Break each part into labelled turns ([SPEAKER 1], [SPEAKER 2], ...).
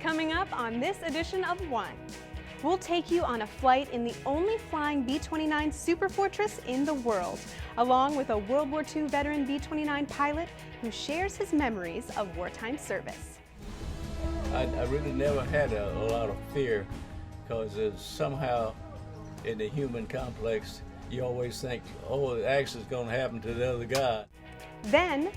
[SPEAKER 1] Coming up on this edition of One, we'll take you on a flight in the only flying B-29 Superfortress in the world, along with a World War II veteran B-29 pilot who shares his memories of wartime service.
[SPEAKER 2] I really never had a lot of fear, because somehow in the human complex you always think, oh, the accident's going to happen to the other guy.
[SPEAKER 1] Then,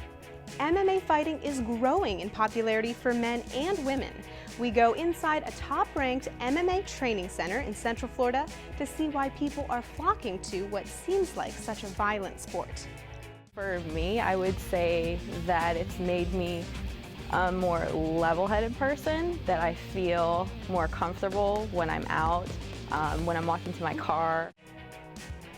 [SPEAKER 1] MMA fighting is growing in popularity for men and women. We go inside a top-ranked MMA training center in Central Florida to see why people are flocking to what seems like such a violent sport.
[SPEAKER 3] For me, I would say that it's made me a more level-headed person, that I feel more comfortable when I'm out, when I'm walking to my car.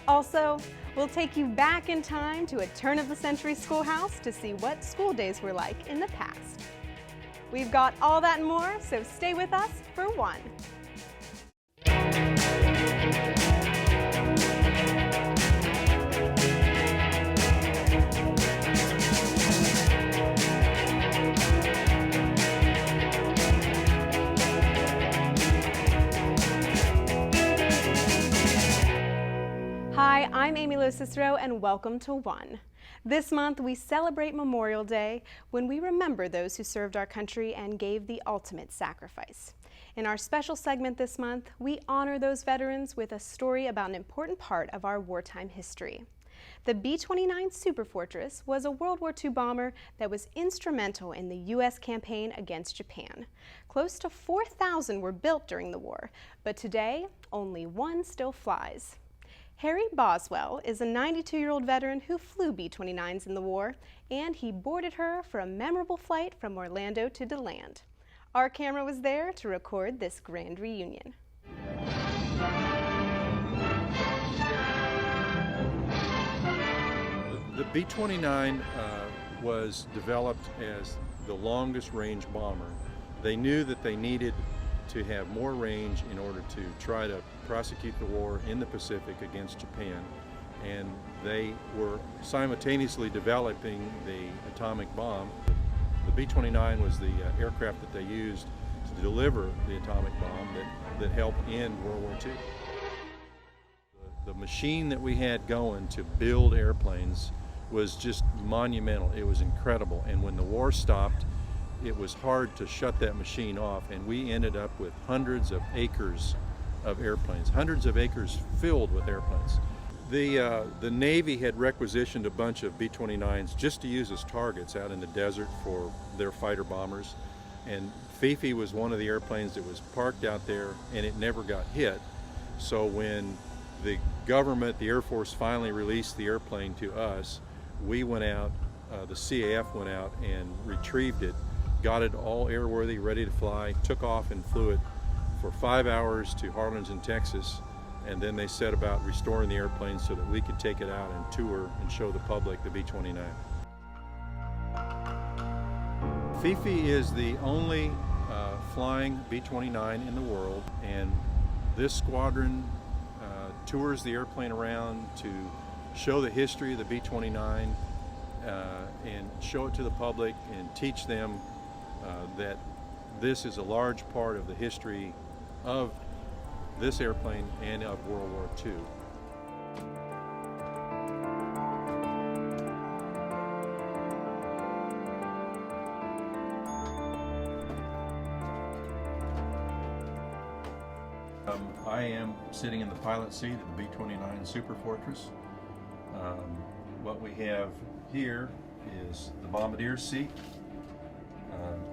[SPEAKER 1] Also, we'll take you back in time to a turn-of-the-century schoolhouse to see what school days were like in the past. We've got all that and more, so stay with us for One. Hi, I'm Amy Lo-Cicero, and welcome to One. This month, we celebrate Memorial Day when we remember those who served our country and gave the ultimate sacrifice. In our special segment this month, we honor those veterans with a story about an important part of our wartime history. The B-29 Superfortress was a World War II bomber that was instrumental in the U.S. campaign against Japan. Close to 4,000 were built during the war, but today, only one still flies. Harry Boswell is a 92-year-old veteran who flew B-29s in the war, and he boarded her for a memorable flight from Orlando to DeLand. Our camera was there to record this grand reunion.
[SPEAKER 4] The B-29 was developed as the longest range bomber. They knew that they needed to have more range in order to try to prosecute the war in the Pacific against Japan, and they were simultaneously developing the atomic bomb. The B-29 was the aircraft that they used to deliver the atomic bomb that helped end World War II. The machine that we had going to build airplanes was just monumental. It was incredible, and when the war stopped, it was hard to shut that machine off, and we ended up with hundreds of acres of airplanes, hundreds of acres filled with airplanes. The Navy had requisitioned a bunch of B-29s just to use as targets out in the desert for their fighter bombers, and Fifi was one of the airplanes that was parked out there, and it never got hit. So when the government, the Air Force, finally released the airplane to us, we went out, the CAF went out and retrieved it, got it all airworthy, ready to fly, took off and flew it for 5 hours to Harlingen, Texas, and then they set about restoring the airplane so that we could take it out and tour and show the public the B-29. Fifi is the only flying B-29 in the world, and this squadron tours the airplane around to show the history of the B-29 and show it to the public and teach them that this is a large part of the history of this airplane and of World War II. I am sitting in the pilot seat of the B-29 Superfortress. What we have here is the bombardier seat.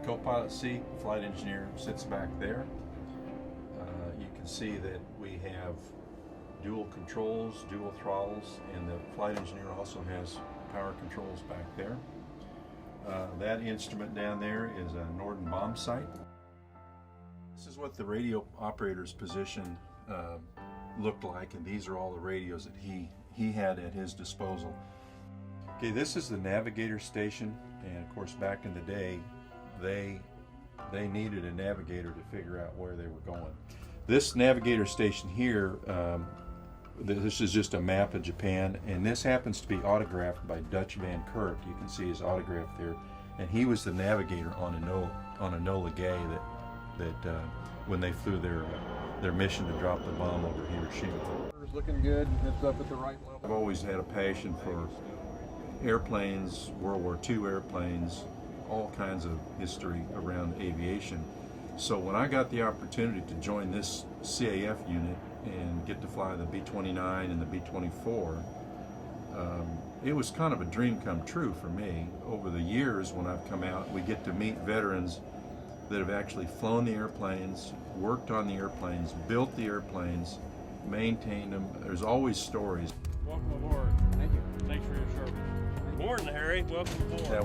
[SPEAKER 4] Co-pilot seat, flight engineer sits back there. You can see that we have dual controls, dual throttles, and the flight engineer also has power controls back there. That instrument down there is a Norden bomb sight. This is what the radio operator's position looked like, and these are all the radios that he had at his disposal. Okay, this is the navigator station, and of course back in the day they needed a navigator to figure out where they were going. This navigator station here, this is just a map of Japan, and this happens to be autographed by Dutch Van Kirk. You can see his autograph there, and he was the navigator on Enola Gay that when they flew their mission to drop the bomb over Hiroshima.
[SPEAKER 5] It's looking good. It's up at the right level.
[SPEAKER 4] I've always had a passion for airplanes, World War II airplanes, all kinds of history around aviation. So when I got the opportunity to join this CAF unit and get to fly the B-29 and the B-24, it was kind of a dream come true for me. Over the years when I've come out, we get to meet veterans that have actually flown the airplanes, worked on the airplanes, built the airplanes, maintained them. There's always stories.
[SPEAKER 5] Welcome aboard. Thank you. Thanks for your service.
[SPEAKER 6] Good morning, Harry. Welcome aboard.
[SPEAKER 4] Now,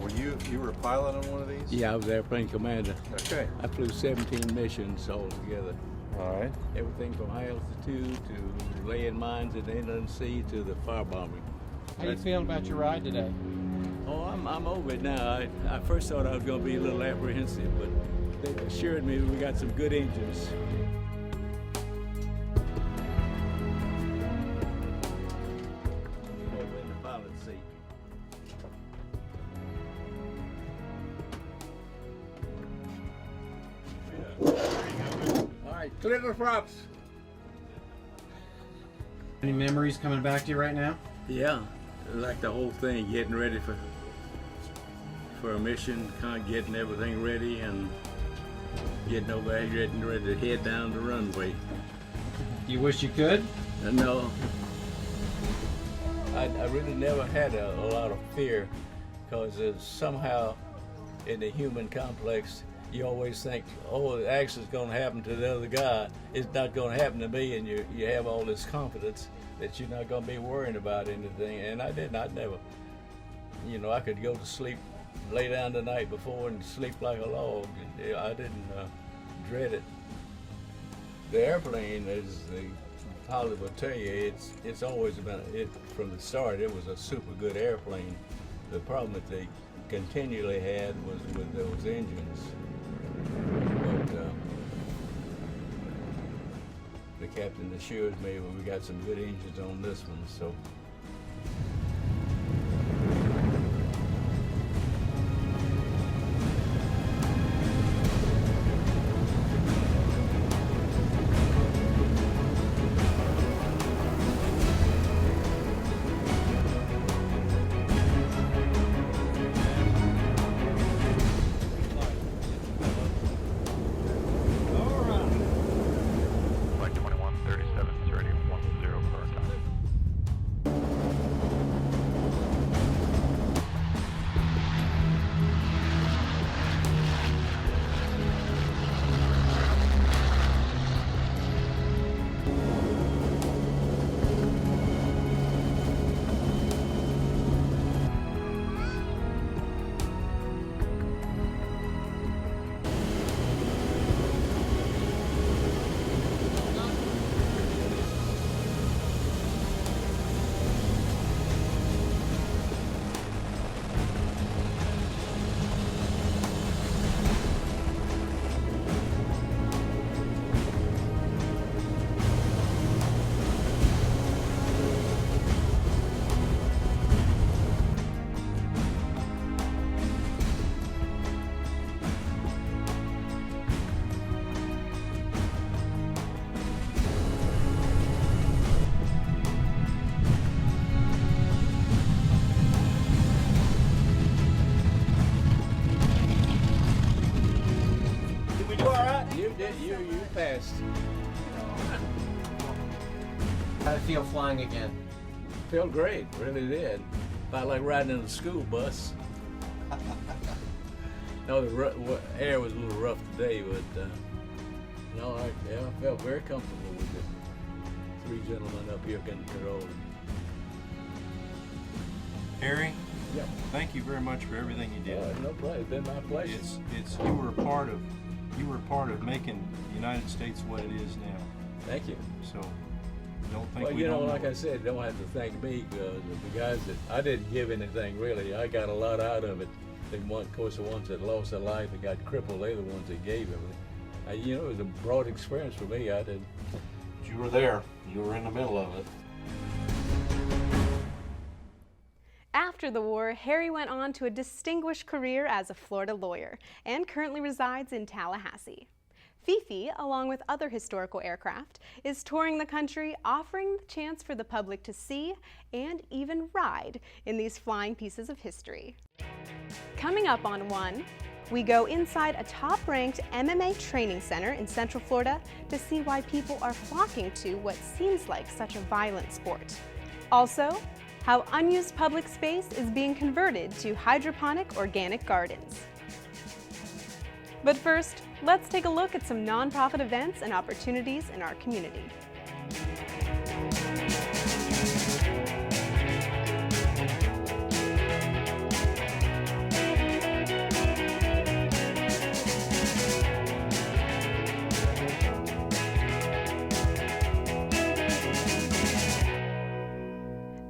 [SPEAKER 4] you were a pilot on one of these?
[SPEAKER 2] Yeah, I was airplane commander.
[SPEAKER 4] Okay.
[SPEAKER 2] I flew 17 missions altogether.
[SPEAKER 4] All right.
[SPEAKER 2] Everything from high altitude to laying mines in the inland sea to the firebombing.
[SPEAKER 5] How you feeling about your ride today?
[SPEAKER 2] Oh, I'm over it now. I first thought I was going to be a little apprehensive, but they assured me we got some good engines. Over in the pilot's seat. All right, clear the props.
[SPEAKER 7] Any memories coming back to you right now?
[SPEAKER 2] Yeah, like the whole thing, getting ready for a mission, kind of getting everything ready and getting over here, getting ready to head down the runway.
[SPEAKER 7] You wish you could?
[SPEAKER 2] No, I really never had a lot of fear because somehow in the human complex, you always think, oh, the accident's going to happen to the other guy. It's not going to happen to me, and you have all this confidence that you're not going to be worrying about anything. And I didn't. I never, I could go to sleep, lay down the night before and sleep like a log. I didn't dread it. The airplane, as the pilot will tell you, it's always been, from the start, it was a super good airplane. The problem that they continually had was with those engines. But the captain assured me we got some good engines on this one, so.
[SPEAKER 8] Flight 2137 is ready, 10 current time.
[SPEAKER 2] Did we do all right? You did. You passed.
[SPEAKER 7] How'd it feel flying again?
[SPEAKER 2] Felt great, really did. Felt like riding in a school bus. No, the air was a little rough today, but no, I felt very comfortable with the three gentlemen up here controlling.
[SPEAKER 4] Harry,
[SPEAKER 2] Yep.
[SPEAKER 4] thank you very much for everything you did.
[SPEAKER 2] No problem. It's been my pleasure.
[SPEAKER 4] It's you were a part of making the United States what it is now.
[SPEAKER 2] Thank you.
[SPEAKER 4] So don't think
[SPEAKER 2] Well,
[SPEAKER 4] we don't
[SPEAKER 2] like
[SPEAKER 4] know
[SPEAKER 2] I
[SPEAKER 4] it.
[SPEAKER 2] said, don't have to thank me because the guys that I didn't give anything really. I got a lot out of it. Of course, the ones that lost their life and got crippled, they're the ones that gave everything. It was a broad experience for me. I didn't.
[SPEAKER 6] You were there. You were in the middle of it.
[SPEAKER 1] After the war, Harry went on to a distinguished career as a Florida lawyer and currently resides in Tallahassee. Fifi, along with other historical aircraft, is touring the country, offering the chance for the public to see and even ride in these flying pieces of history. Coming up on One, we go inside a top-ranked MMA training center in Central Florida to see why people are flocking to what seems like such a violent sport. Also, how unused public space is being converted to hydroponic organic gardens. But first, let's take a look at some nonprofit events and opportunities in our community.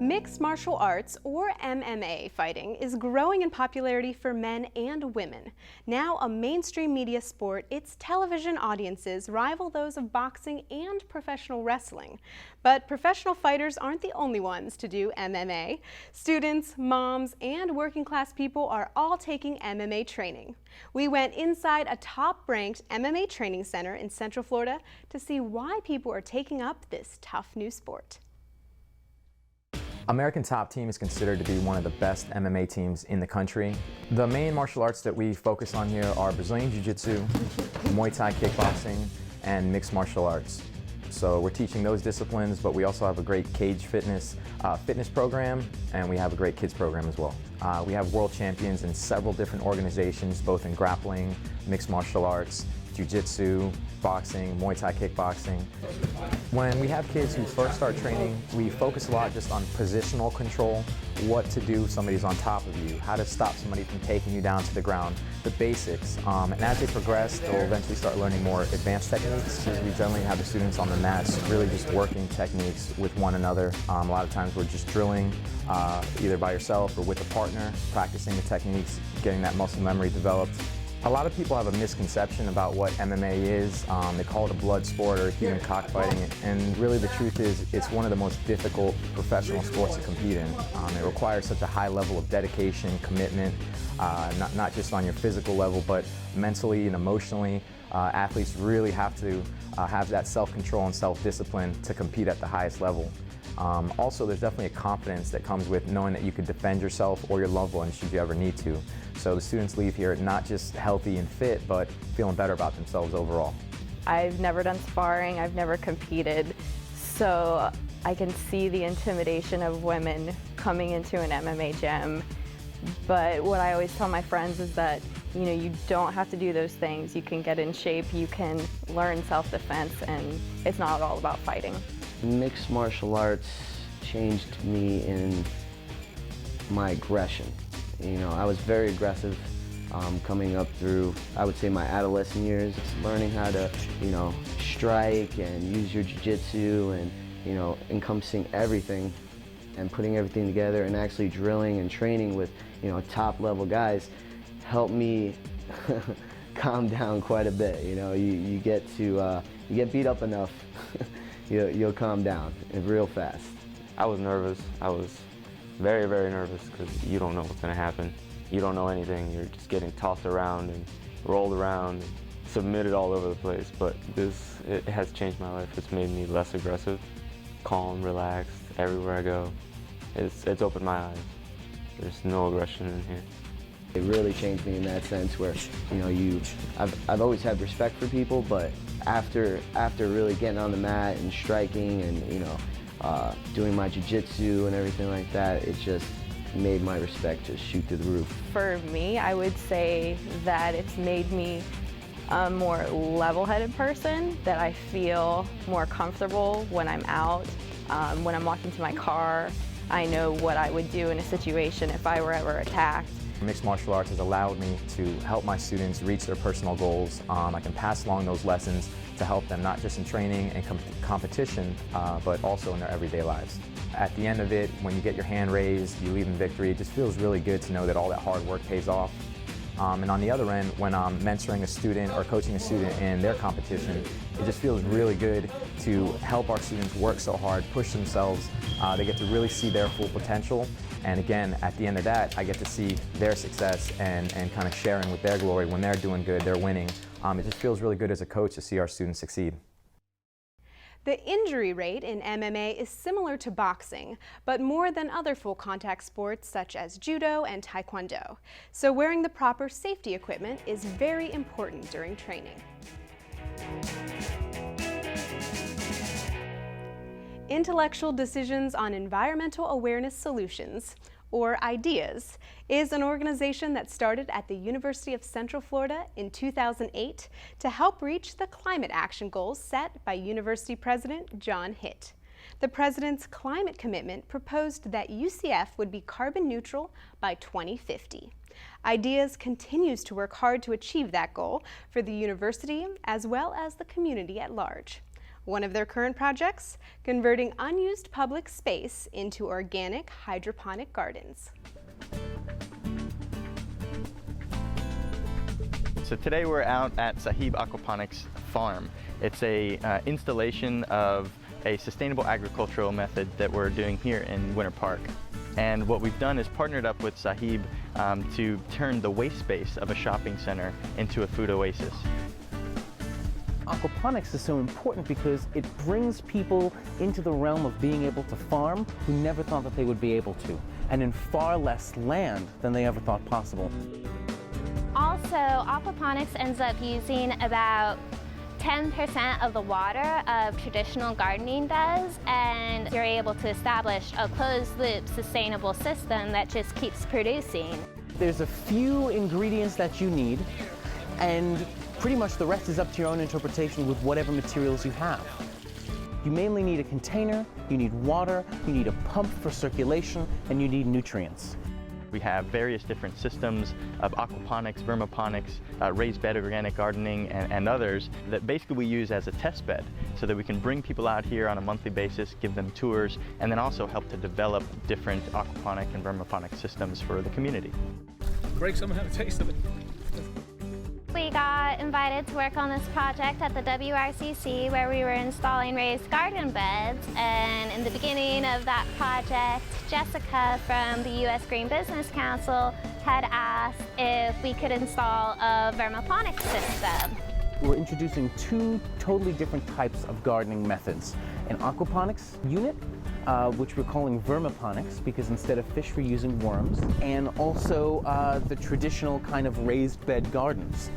[SPEAKER 1] Mixed martial arts, or MMA, fighting is growing in popularity for men and women. Now a mainstream media sport, its television audiences rival those of boxing and professional wrestling. But professional fighters aren't the only ones to do MMA. Students, moms, and working class people are all taking MMA training. We went inside a top-ranked MMA training center in Central Florida to see why people are taking up this tough new sport.
[SPEAKER 9] American Top Team is considered to be one of the best MMA teams in the country. The main martial arts that we focus on here are Brazilian Jiu-Jitsu, Muay Thai kickboxing, and mixed martial arts. So we're teaching those disciplines, but we also have a great cage fitness program, and we have a great kids program as well. We have world champions in several different organizations, both in grappling, mixed martial arts, Jiu-Jitsu, boxing, Muay Thai kickboxing. When we have kids who first start training, we focus a lot just on positional control, what to do if somebody's on top of you, how to stop somebody from taking you down to the ground, the basics. And as they progress, they'll eventually start learning more advanced techniques. We generally have the students on the mats really just working techniques with one another. A lot of times we're just drilling either by yourself or with a partner, practicing the techniques, getting that muscle memory developed. A lot of people have a misconception about what MMA is. They call it a blood sport or human cockfighting, and really the truth is it's one of the most difficult professional sports to compete in. It requires such a high level of dedication, commitment, not just on your physical level, but mentally and emotionally. Athletes really have to have that self-control and self-discipline to compete at the highest level. Also, there's definitely a confidence that comes with knowing that you could defend yourself or your loved ones should you ever need to. So the students leave here not just healthy and fit, but feeling better about themselves overall.
[SPEAKER 3] I've never done sparring, I've never competed, so I can see the intimidation of women coming into an MMA gym. But what I always tell my friends is that, you don't have to do those things. You can get in shape, you can learn self-defense, and it's not all about fighting.
[SPEAKER 10] Mixed martial arts changed me in my aggression. I was very aggressive coming up through, I would say, my adolescent years. Learning how to, strike and use your jiu-jitsu and, encompassing everything and putting everything together and actually drilling and training with, top-level guys helped me calm down quite a bit. You get beat up enough, you'll calm down real fast.
[SPEAKER 11] I was nervous. I was very, very nervous because you don't know what's going to happen. You don't know anything. You're just getting tossed around and rolled around and submitted all over the place. But it has changed my life. It's made me less aggressive, calm, relaxed everywhere I go. It's opened my eyes. There's no aggression in here.
[SPEAKER 10] It really changed me in that sense where, I've always had respect for people, but after really getting on the mat and striking and, doing my jiu-jitsu and everything like that, it just made my respect just shoot through the roof.
[SPEAKER 3] For me, I would say that it's made me a more level-headed person, that I feel more comfortable when I'm out. When I'm walking to my car, I know what I would do in a situation if I were ever attacked.
[SPEAKER 9] Mixed martial arts has allowed me to help my students reach their personal goals. I can pass along those lessons to help them not just in training and competition, but also in their everyday lives. At the end of it, when you get your hand raised, you leave in victory, it just feels really good to know that all that hard work pays off. And on the other end, when I'm mentoring a student or coaching a student in their competition, it just feels really good to help our students work so hard, push themselves. They get to really see their full potential. And again, at the end of that, I get to see their success and kind of sharing with their glory when they're doing good, they're winning. It just feels really good as a coach to see our students succeed.
[SPEAKER 1] The injury rate in MMA is similar to boxing, but more than other full contact sports such as judo and taekwondo. So wearing the proper safety equipment is very important during training. Intellectual Decisions on Environmental Awareness Solutions, or IDEAS, is an organization that started at the University of Central Florida in 2008 to help reach the climate action goals set by University President John Hitt. The president's climate commitment proposed that UCF would be carbon neutral by 2050. IDEAS continues to work hard to achieve that goal for the university as well as the community at large. One of their current projects, converting unused public space into organic hydroponic gardens.
[SPEAKER 12] So today we're out at Sahib Aquaponics Farm. It's a installation of a sustainable agricultural method that we're doing here in Winter Park. And what we've done is partnered up with Sahib to turn the waste space of a shopping center into a food oasis.
[SPEAKER 13] Aquaponics is so important because it brings people into the realm of being able to farm who never thought that they would be able to, and in far less land than they ever thought possible.
[SPEAKER 14] Also, aquaponics ends up using about 10% of the water of traditional gardening does, and you're able to establish a closed-loop sustainable system that just keeps producing.
[SPEAKER 13] There's a few ingredients that you need, and pretty much the rest is up to your own interpretation with whatever materials you have. You mainly need a container, you need water, you need a pump for circulation, and you need nutrients.
[SPEAKER 12] We have various different systems of aquaponics, vermiponics, raised bed organic gardening, and others that basically we use as a test bed so that we can bring people out here on a monthly basis, give them tours, and then also help to develop different aquaponic and vermiponic systems for the community.
[SPEAKER 5] Greg, someone have a taste of it.
[SPEAKER 14] We got invited to work on this project at the WRCC where we were installing raised garden beds, and in the beginning of that project, Jessica from the U.S. Green Business Council had asked if we could install a vermiponic system.
[SPEAKER 13] We're introducing two totally different types of gardening methods. An aquaponics unit, which we're calling vermiponics because instead of fish we're using worms, and also the traditional kind of raised bed gardens.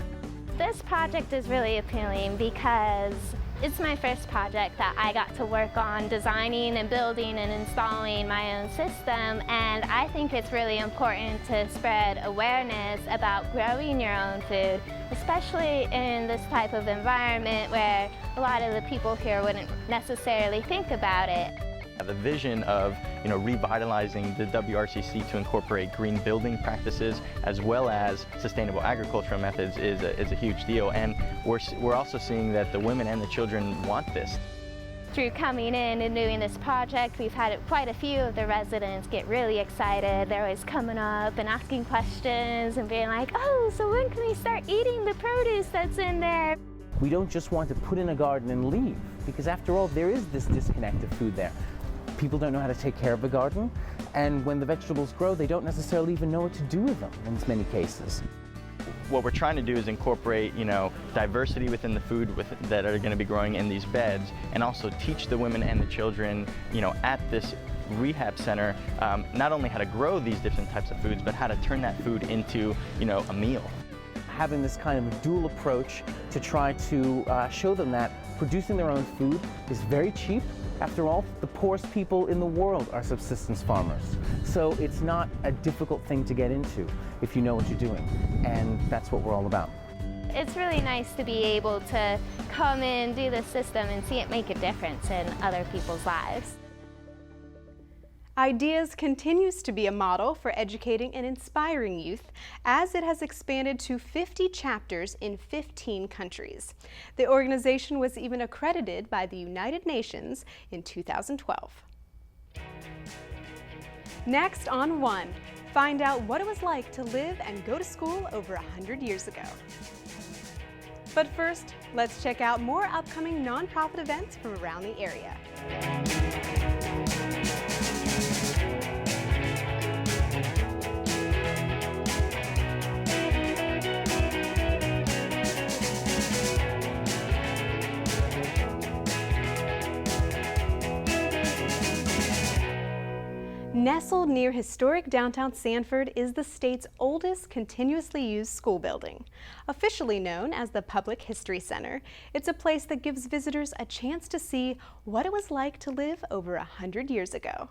[SPEAKER 14] This project is really appealing because it's my first project that I got to work on designing and building and installing my own system, and I think it's really important to spread awareness about growing your own food, especially in this type of environment where a lot of the people here wouldn't necessarily think about it.
[SPEAKER 12] The vision of revitalizing the WRCC to incorporate green building practices as well as sustainable agricultural methods is a huge deal, and we're also seeing that the women and the children want this.
[SPEAKER 14] Through coming in and doing this project, we've had quite a few of the residents get really excited. They're always coming up and asking questions and being like, oh, so when can we start eating the produce that's in there?
[SPEAKER 13] We don't just want to put in a garden and leave, because after all, there is this disconnect of food there. People don't know how to take care of a garden, and when the vegetables grow, they don't necessarily even know what to do with them in many cases.
[SPEAKER 12] What we're trying to do is incorporate, diversity within the food that are going to be growing in these beds, and also teach the women and the children, at this rehab center, not only how to grow these different types of foods, but how to turn that food into, a meal.
[SPEAKER 13] Having this kind of dual approach to try to show them that producing their own food is very cheap. After all, the poorest people in the world are subsistence farmers. So it's not a difficult thing to get into if you know what you're doing. And that's what we're all about.
[SPEAKER 14] It's really nice to be able to come in, do this system, and see it make a difference in other people's lives.
[SPEAKER 1] IDEAS continues to be a model for educating and inspiring youth as it has expanded to 50 chapters in 15 countries. The organization was even accredited by the United Nations in 2012. Next on One, find out what it was like to live and go to school over 100 years ago. But first, let's check out more upcoming nonprofit events from around the area. Nestled near historic downtown Sanford is the state's oldest continuously used school building. Officially known as the Public History Center, it's a place that gives visitors a chance to see what it was like to live over 100 years ago.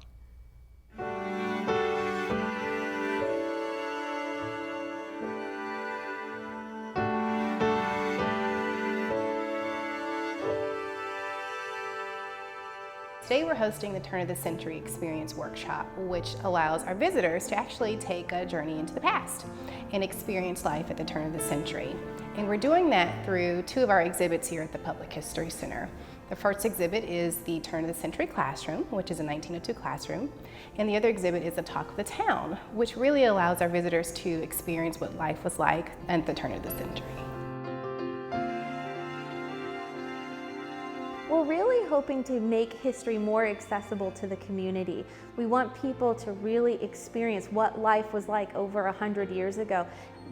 [SPEAKER 15] Today we're hosting the Turn of the Century Experience Workshop, which allows our visitors to actually take a journey into the past and experience life at the turn of the century. And we're doing that through two of our exhibits here at the Public History Center. The first exhibit is the Turn of the Century Classroom, which is a 1902 classroom, and the other exhibit is the Talk of the Town, which really allows our visitors to experience what life was like at the turn of the century.
[SPEAKER 16] We're really hoping to make history more accessible to the community. We want people to really experience what life was like over 100 years ago.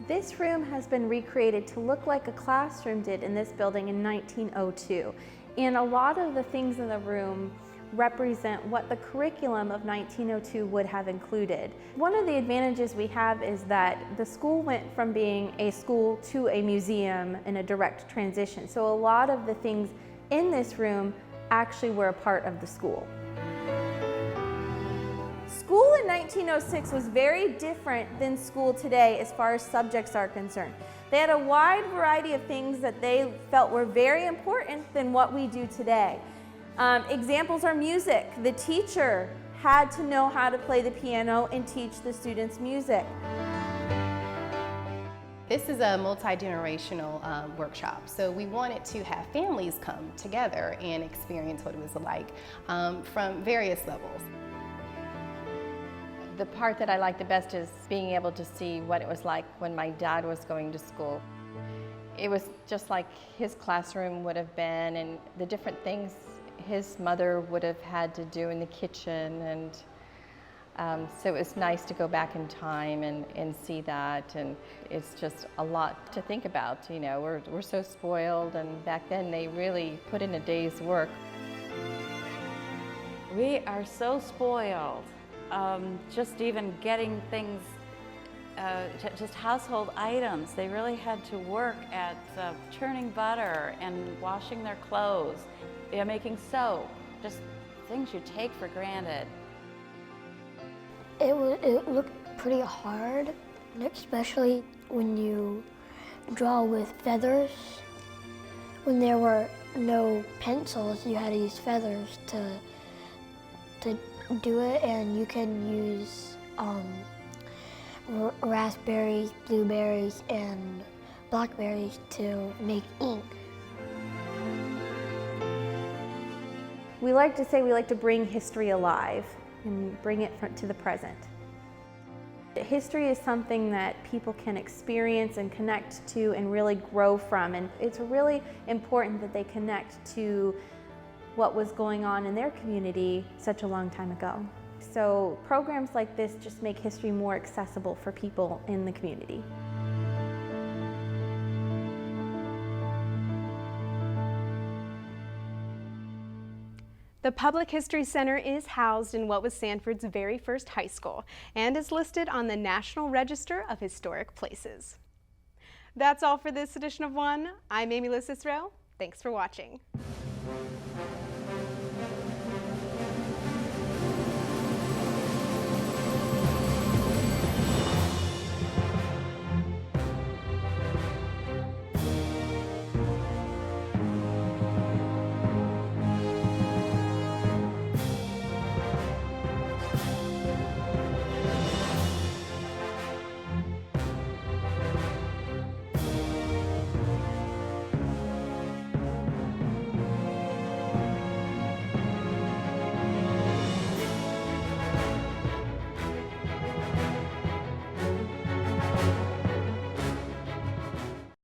[SPEAKER 16] This room has been recreated to look like a classroom did in this building in 1902. And a lot of the things in the room represent what the curriculum of 1902 would have included. One of the advantages we have is that the school went from being a school to a museum in a direct transition. So a lot of the things in this room actually were a part of the school. School in 1906 was very different than school today as far as subjects are concerned. They had a wide variety of things that they felt were very important than what we do today. Examples are music. The teacher had to know how to play the piano and teach the students music.
[SPEAKER 15] This is a multi-generational workshop, so we wanted to have families come together and experience what it was like from various levels.
[SPEAKER 17] The part that I like the best is being able to see what it was like when my dad was going to school. It was just like his classroom would have been, and the different things his mother would have had to do in the kitchen, and so it was nice to go back in time and see that, and it's just a lot to think about. You know, we're so spoiled, and back then they really put in a day's work.
[SPEAKER 18] We are so spoiled. Just even getting things, just household items. They really had to work at churning butter and washing their clothes, making soap, just things you take for granted.
[SPEAKER 19] It looked pretty hard, especially when you draw with feathers. When there were no pencils, you had to use feathers to do it, and you can use raspberries, blueberries, and blackberries to make ink.
[SPEAKER 16] We like to say we like to bring history alive and bring it to the present. History is something that people can experience and connect to and really grow from, and it's really important that they connect to what was going on in their community such a long time ago. So programs like this just make history more accessible for people in the community.
[SPEAKER 1] The Public History Center is housed in what was Sanford's very first high school and is listed on the National Register of Historic Places. That's all for this edition of One. I'm Amy Lo Cicero. Thanks for watching.